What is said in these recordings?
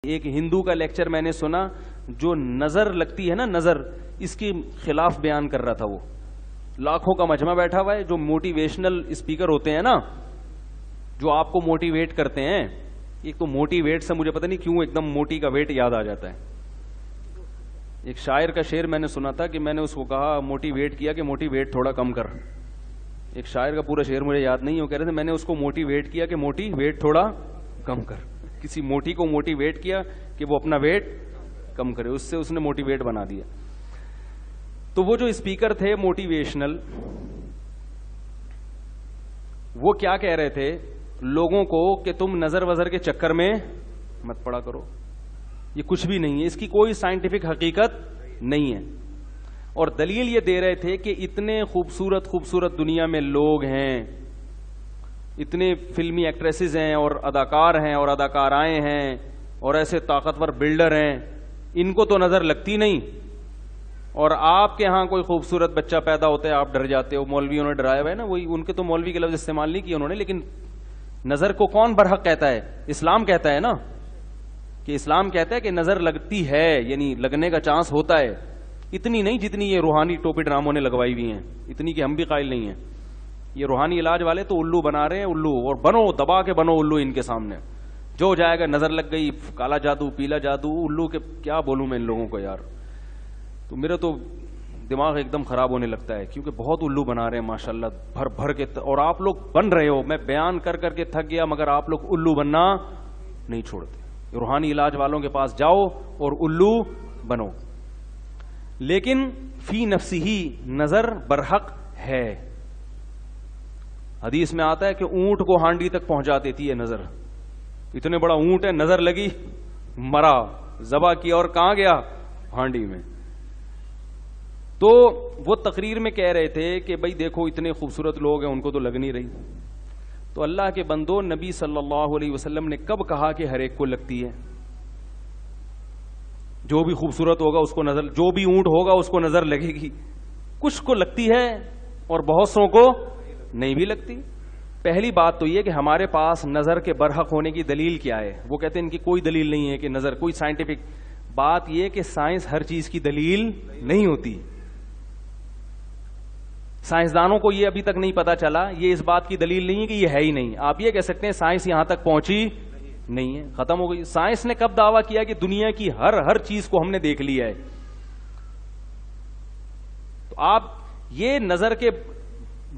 ایک ہندو کا لیکچر میں نے سنا جو نظر لگتی ہے نا، نظر، اس کے خلاف بیان کر رہا تھا. وہ لاکھوں کا مجمع بیٹھا ہوا ہے، جو موٹیویشنل اسپیکر ہوتے ہیں نا، جو آپ کو موٹیویٹ کرتے ہیں. ایک تو موٹیویٹ سے مجھے پتہ نہیں کیوں ایک دم موٹی کا ویٹ یاد آ جاتا ہے. ایک شاعر کا شعر میں نے سنا تھا کہ میں نے اس کو کہا موٹیویٹ کیا کہ موٹی ویٹ تھوڑا کم کر. ایک شاعر کا پورا شعر مجھے یاد نہیں، وہ کہہ رہے تھے میں نے اس کو موٹیویٹ کیا کہ موٹی ویٹ تھوڑا کم کر. کسی موٹی کو موٹیویٹ کیا کہ وہ اپنا ویٹ کم کرے، اس سے اس نے موٹیویٹ بنا دیا. تو وہ جو اسپیکر تھے موٹیویشنل، وہ کیا کہہ رہے تھے لوگوں کو کہ تم نظر وزر کے چکر میں مت پڑا کرو، یہ کچھ بھی نہیں ہے، اس کی کوئی سائنٹیفک حقیقت نہیں ہے. اور دلیل یہ دے رہے تھے کہ اتنے خوبصورت خوبصورت دنیا میں لوگ ہیں، اتنے فلمی ایکٹریسز ہیں اور اداکار ہیں اور اداکارائیں ہیں اور ایسے طاقتور بلڈر ہیں، ان کو تو نظر لگتی نہیں. اور آپ کے ہاں کوئی خوبصورت بچہ پیدا ہوتا ہے آپ ڈر جاتے ہو. مولویوں نے ڈرایا ہوا ہے نا، وہی ان کے تو مولوی کے لفظ استعمال نہیں کیے انہوں نے، لیکن نظر کو کون برحق کہتا ہے؟ اسلام کہتا ہے نا، کہ اسلام کہتا ہے کہ نظر لگتی ہے، یعنی لگنے کا چانس ہوتا ہے. اتنی نہیں جتنی یہ روحانی ٹوپی ڈراموں نے لگوائی ہوئی ہیں، اتنی کہ ہم بھی قائل نہیں ہیں. یہ روحانی علاج والے تو الو بنا رہے ہیں، الو، اور بنو، دبا کے بنو الو ان کے سامنے. جو جائے گا نظر لگ گئی، کالا جادو، پیلا جادو، الو کے کیا بولوں میں ان لوگوں کو یار. تو میرا تو دماغ ایک دم خراب ہونے لگتا ہے، کیونکہ بہت الو بنا رہے ہیں ماشاءاللہ بھر بھر کے، اور آپ لوگ بن رہے ہو. میں بیان کر کر کے تھک گیا، مگر آپ لوگ الو بننا نہیں چھوڑتے. روحانی علاج والوں کے پاس جاؤ اور الو بنو. لیکن فی نفسی ہی نظر برحق ہے. حدیث میں آتا ہے کہ اونٹ کو ہانڈی تک پہنچا دیتی ہے نظر. اتنے بڑا اونٹ ہے، نظر لگی مرا، ذبح کیا اور کہاں گیا؟ ہانڈی میں. تو وہ تقریر میں کہہ رہے تھے کہ بھئی دیکھو اتنے خوبصورت لوگ ہیں، ان کو تو لگ نہیں رہی. تو اللہ کے بندو، نبی صلی اللہ علیہ وسلم نے کب کہا کہ ہر ایک کو لگتی ہے؟ جو بھی خوبصورت ہوگا اس کو نظر، جو بھی اونٹ ہوگا اس کو نظر لگے گی. کچھ کو لگتی ہے اور بہت سو کو نہیں بھی لگتی. پہلی بات تو یہ کہ ہمارے پاس نظر کے برحق ہونے کی دلیل کیا ہے؟ وہ کہتے ہیں ان کی کوئی دلیل نہیں ہے کہ نظر، کوئی سائنٹیفک بات. یہ کہ سائنس ہر چیز کی دلیل نہیں ہوتی. سائنسدانوں کو یہ ابھی تک نہیں پتا چلا، یہ اس بات کی دلیل نہیں ہے کہ یہ ہے ہی نہیں. آپ یہ کہہ سکتے ہیں سائنس یہاں تک پہنچی نہیں ہے، ختم ہو گئی. سائنس نے کب دعویٰ کیا کہ دنیا کی ہر چیز کو ہم نے دیکھ لیا ہے؟ تو آپ یہ نظر کے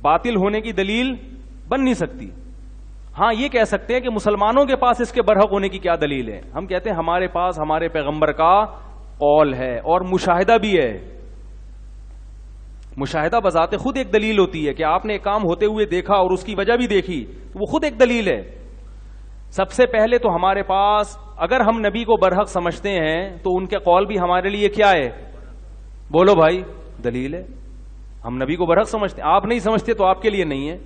باطل ہونے کی دلیل بن نہیں سکتی. ہاں یہ کہہ سکتے ہیں کہ مسلمانوں کے پاس اس کے برحق ہونے کی کیا دلیل ہے؟ ہم کہتے ہیں ہمارے پاس ہمارے پیغمبر کا قول ہے اور مشاہدہ بھی ہے. مشاہدہ بذات خود ایک دلیل ہوتی ہے کہ آپ نے ایک کام ہوتے ہوئے دیکھا اور اس کی وجہ بھی دیکھی، وہ خود ایک دلیل ہے. سب سے پہلے تو ہمارے پاس، اگر ہم نبی کو برحق سمجھتے ہیں تو ان کے قول بھی ہمارے لیے کیا ہے؟ بولو بھائی، دلیل ہے. ہم نبی کو برحق سمجھتے ہیں، آپ نہیں سمجھتے تو آپ کے لیے نہیں ہے.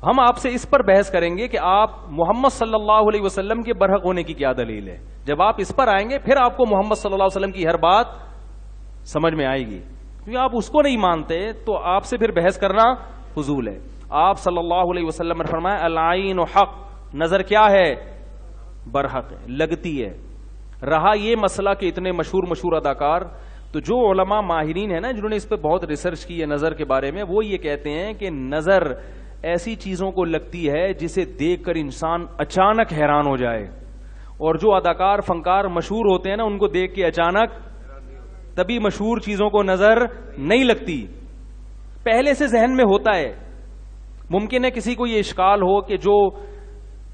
ہم آپ سے اس پر بحث کریں گے کہ آپ محمد صلی اللہ علیہ وسلم کے برحق ہونے کی کیا دلیل ہے. جب آپ اس پر آئیں گے پھر آپ کو محمد صلی اللہ علیہ وسلم کی ہر بات سمجھ میں آئے گی. کیونکہ آپ اس کو نہیں مانتے تو آپ سے پھر بحث کرنا فضول ہے. آپ صلی اللہ علیہ وسلم نے فرمایا العین حق، نظر کیا ہے؟ برحق ہے، لگتی ہے. رہا یہ مسئلہ کہ اتنے مشہور اداکار، تو جو علماء ماہرین ہیں نا جنہوں نے اس پہ بہت ریسرچ کی ہے نظر کے بارے میں، وہ یہ کہتے ہیں کہ نظر ایسی چیزوں کو لگتی ہے جسے دیکھ کر انسان اچانک حیران ہو جائے. اور جو اداکار فنکار مشہور ہوتے ہیں نا، ان کو دیکھ کے اچانک تبھی مشہور چیزوں کو نظر نہیں لگتی، پہلے سے ذہن میں ہوتا ہے. ممکن ہے کسی کو یہ اشکال ہو کہ جو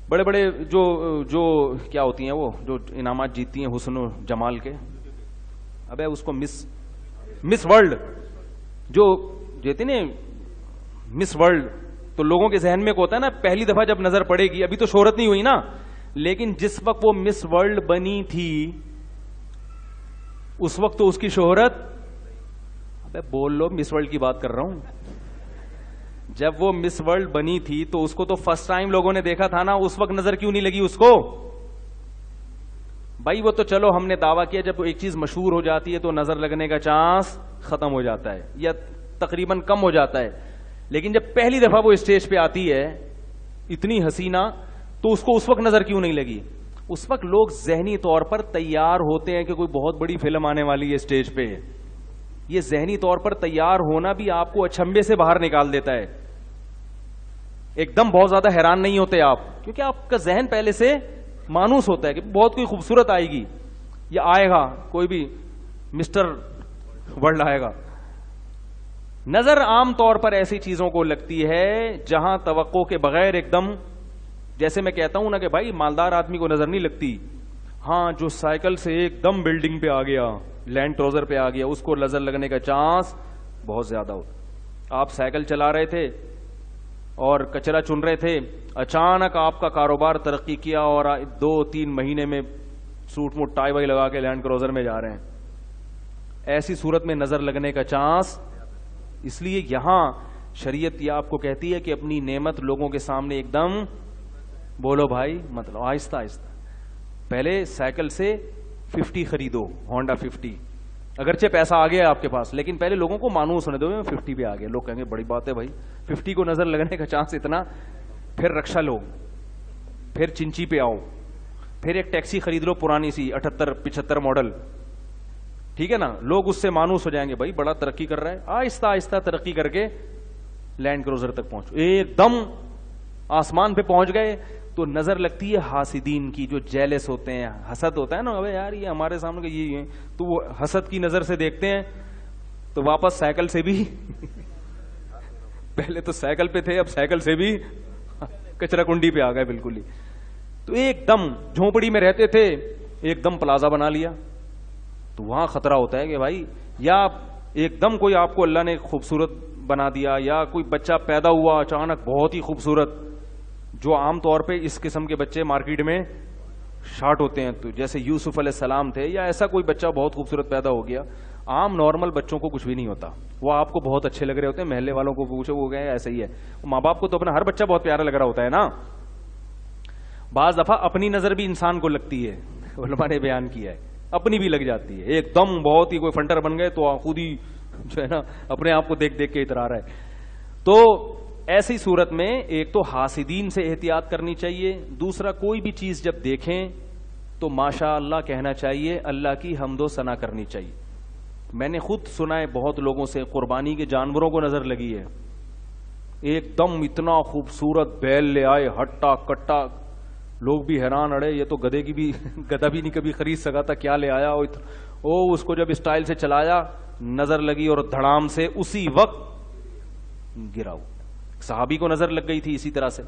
بڑے بڑے جو کیا ہوتی ہیں، وہ جو انعامات جیتتی ہیں حسن و جمال کے، ابے اس کو مس ورلڈ جو جیتے نا، مس ورلڈ، تو لوگوں کے ذہن میں کو ہوتا ہے نا پہلی دفعہ جب نظر پڑے گی، ابھی تو شہرت نہیں ہوئی نا، لیکن جس وقت وہ مس ورلڈ بنی تھی اس وقت تو اس کی شہرت، ابے بول لو، مس ورلڈ کی بات کر رہا ہوں. جب وہ مس ورلڈ بنی تھی تو اس کو تو فرسٹ ٹائم لوگوں نے دیکھا تھا نا، اس وقت نظر کیوں نہیں لگی اس کو؟ بھائی وہ تو چلو ہم نے دعویٰ کیا جب ایک چیز مشہور ہو جاتی ہے تو نظر لگنے کا چانس ختم ہو جاتا ہے یا تقریباً کم ہو جاتا ہے. لیکن جب پہلی دفعہ وہ اسٹیج پہ آتی ہے اتنی حسینہ، تو اس کو اس وقت نظر کیوں نہیں لگی؟ اس وقت لوگ ذہنی طور پر تیار ہوتے ہیں کہ کوئی بہت بڑی فلم آنے والی ہے اسٹیج پہ. یہ ذہنی طور پر تیار ہونا بھی آپ کو اچھمبے سے باہر نکال دیتا ہے. ایک دم بہت زیادہ حیران نہیں ہوتے آپ, کیونکہ آپ کا ذہن پہلے سے مانوس ہوتا ہے کہ بہت کوئی خوبصورت آئے گی یا آئے گا, کوئی بھی مسٹر ورلڈ آئے گا. نظر عام طور پر ایسی چیزوں کو لگتی ہے جہاں توقع کے بغیر ایک دم, جیسے میں کہتا ہوں نا کہ بھائی مالدار آدمی کو نظر نہیں لگتی, ہاں جو سائیکل سے ایک دم بلڈنگ پہ آ گیا, لینڈ کروزر پہ آ گیا, اس کو نظر لگنے کا چانس بہت زیادہ ہوتا. آپ سائیکل چلا رہے تھے اور کچرا چن رہے تھے, اچانک آپ کا کاروبار ترقی کیا اور 2-3 مہینے میں سوٹ موٹ ٹائی وائی لگا کے لینڈ کروزر میں جا رہے ہیں. ایسی صورت میں نظر لگنے کا چانس, اس لیے یہاں شریعت یہ آپ کو کہتی ہے کہ اپنی نعمت لوگوں کے سامنے ایک دم بولو بھائی, مطلب آہستہ آہستہ. پہلے سائیکل سے 50 خریدو, ہونڈا 50, اگرچہ پیسہ آ گیا آپ کے پاس, لیکن پہلے لوگوں کو مانوس ہونے دو میں 50 پہ آ گیا. لوگ کہیں گے بڑی بات ہے بھائی 50 کو نظر لگنے کا چانس اتنا. پھر رکشا لو, پھر چنچی پہ آؤ, پھر ایک ٹیکسی خرید لو پرانی سی 78-75 ماڈل, ٹھیک ہے نا. لوگ اس سے مانوس ہو جائیں گے بھائی بڑا ترقی کر رہا ہے. آہستہ آہستہ ترقی کر کے لینڈ کروزر تک پہنچو, ایک دم آسمان پہ پہنچ گئے تو نظر لگتی ہے حاسدین کی, جو جیلس ہوتے ہیں, حسد ہوتا ہے نا, ابے یار یہ ہمارے سامنے یہ تو وہ حسد کی نظر سے دیکھتے ہیں. تو واپس سائیکل سے بھی پہلے تو سائیکل پہ تھے, اب سائیکل سے بھی کچرا کنڈی پہ آ گئے بالکل ہی. تو ایک دم جھونپڑی میں رہتے تھے, ایک دم پلازا بنا لیا, تو وہاں خطرہ ہوتا ہے کہ بھائی یا ایک دم کوئی آپ کو اللہ نے خوبصورت بنا دیا, یا کوئی بچہ پیدا ہوا اچانک بہت ہی خوبصورت, جو عام طور پہ اس قسم کے بچے مارکیٹ میں شارٹ ہوتے ہیں, تو جیسے یوسف علیہ السلام تھے, یا ایسا کوئی بچہ بہت خوبصورت پیدا ہو گیا. عام نارمل بچوں کو کچھ بھی نہیں ہوتا, وہ آپ کو بہت اچھے لگ رہے ہوتے ہیں, محلے والوں کو پوچھو وہ گئے ایسا ہی ہے. ماں باپ کو تو اپنا ہر بچہ بہت پیارا لگ رہا ہوتا ہے نا. بعض دفعہ اپنی نظر بھی انسان کو لگتی ہے, علماء نے بیان کیا ہے, اپنی بھی لگ جاتی ہے. ایک دم بہت ہی کوئی فنٹر بن گئے تو خود ہی جو ہے نا اپنے آپ کو دیکھ دیکھ کے اترا رہا ہے. تو ایسی صورت میں ایک تو حاسدین سے احتیاط کرنی چاہیے, دوسرا کوئی بھی چیز جب دیکھیں تو ماشاء اللہ کہنا چاہیے, اللہ کی حمد و ثنا کرنی چاہیے. میں نے خود سنا ہے بہت لوگوں سے, قربانی کے جانوروں کو نظر لگی ہے, ایک دم اتنا خوبصورت بیل لے آئے ہٹا کٹا, لوگ بھی حیران, اڑے یہ تو گدھے کی بھی گدھا بھی نہیں کبھی خرید سکا تھا, کیا لے آیا. اس کو جب اسٹائل سے چلایا نظر لگی اور دھڑام سے اسی وقت گراؤ. صحابی کو نظر لگ گئی تھی اسی طرح سے,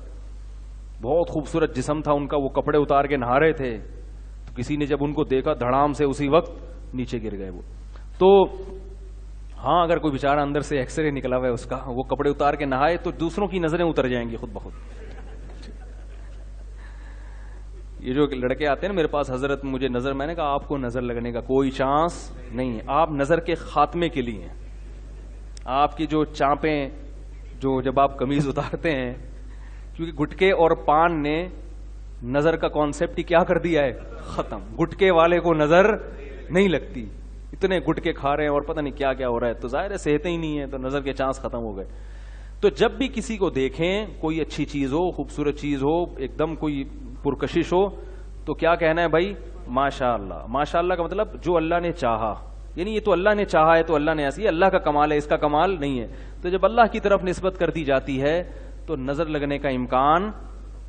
بہت خوبصورت جسم تھا ان کا, وہ کپڑے اتار کے نہا رہے تھے, تو کسی نے جب ان کو دیکھا دھڑام سے اسی وقت نیچے گر گئے وہ. تو ہاں اگر کوئی بیچارہ اندر سے ایکس رے نکلا ہوا ہے اس کا, وہ کپڑے اتار کے نہائے تو دوسروں کی نظریں اتر جائیں گی خود بخود. یہ جو لڑکے آتے ہیں نا میرے پاس, حضرت مجھے نظر, میں نے کہا آپ کو نظر لگنے کا کوئی چانس نہیں ہے, آپ نظر کے خاتمے کے لیے ہیں. آپ کی جو چانپیں, جو جب آپ قمیض اتارتے ہیں, کیونکہ گٹکے اور پان نے نظر کا کانسیپٹ ہی کیا کر دیا ہے, ختم. گٹکے والے کو نظر نہیں لگتی, اتنے گٹکے کھا رہے ہیں اور پتہ نہیں کیا کیا ہو رہا ہے, تو ظاہر ہے صحتیں ہی نہیں ہے, تو نظر کے چانس ختم ہو گئے. تو جب بھی کسی کو دیکھیں, کوئی اچھی چیز ہو, خوبصورت چیز ہو, ایک دم کوئی پرکشش ہو, تو کیا کہنا ہے بھائی ماشاء اللہ. ماشاء اللہ کا مطلب جو اللہ نے چاہا, یعنی یہ تو اللہ نے چاہا ہے تو اللہ نے ایسی, اللہ کا کمال ہے, اس کا کمال نہیں ہے. تو جب اللہ کی طرف نسبت کر دی جاتی ہے تو نظر لگنے کا امکان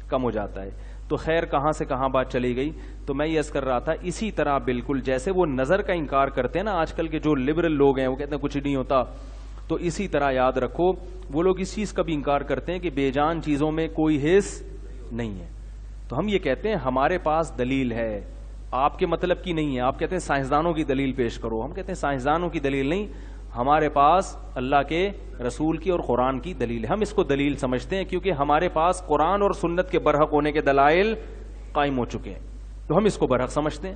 کم ہو جاتا ہے. تو خیر کہاں سے کہاں بات چلی گئی. تو میں یہ عرض کر رہا تھا, اسی طرح بالکل جیسے وہ نظر کا انکار کرتے ہیں نا آج کل کے جو لبرل لوگ ہیں, وہ کہتے ہیں کچھ نہیں ہوتا, تو اسی طرح یاد رکھو وہ لوگ اس چیز کا بھی انکار کرتے ہیں کہ بے جان چیزوں میں کوئی حص نہیں ہے. تو ہم یہ کہتے ہیں ہمارے پاس دلیل ہے, آپ کے مطلب کی نہیں ہے. آپ کہتے ہیں سائنسدانوں کی دلیل پیش کرو, ہم کہتے ہیں سائنسدانوں کی دلیل نہیں, ہمارے پاس اللہ کے رسول کی اور قرآن کی دلیل ہے. ہم اس کو دلیل سمجھتے ہیں کیونکہ ہمارے پاس قرآن اور سنت کے برحق ہونے کے دلائل قائم ہو چکے ہیں, تو ہم اس کو برحق سمجھتے ہیں.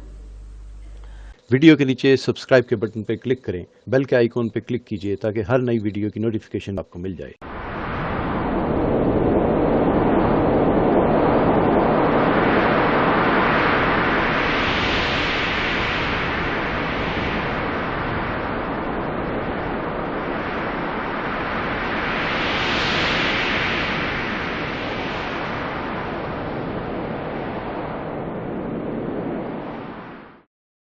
ویڈیو کے نیچے سبسکرائب کے بٹن پہ کلک کریں, بیل کے آئیکن پہ کلک کیجئے تاکہ ہر نئی ویڈیو کی نوٹیفیکیشن آپ کو مل جائے.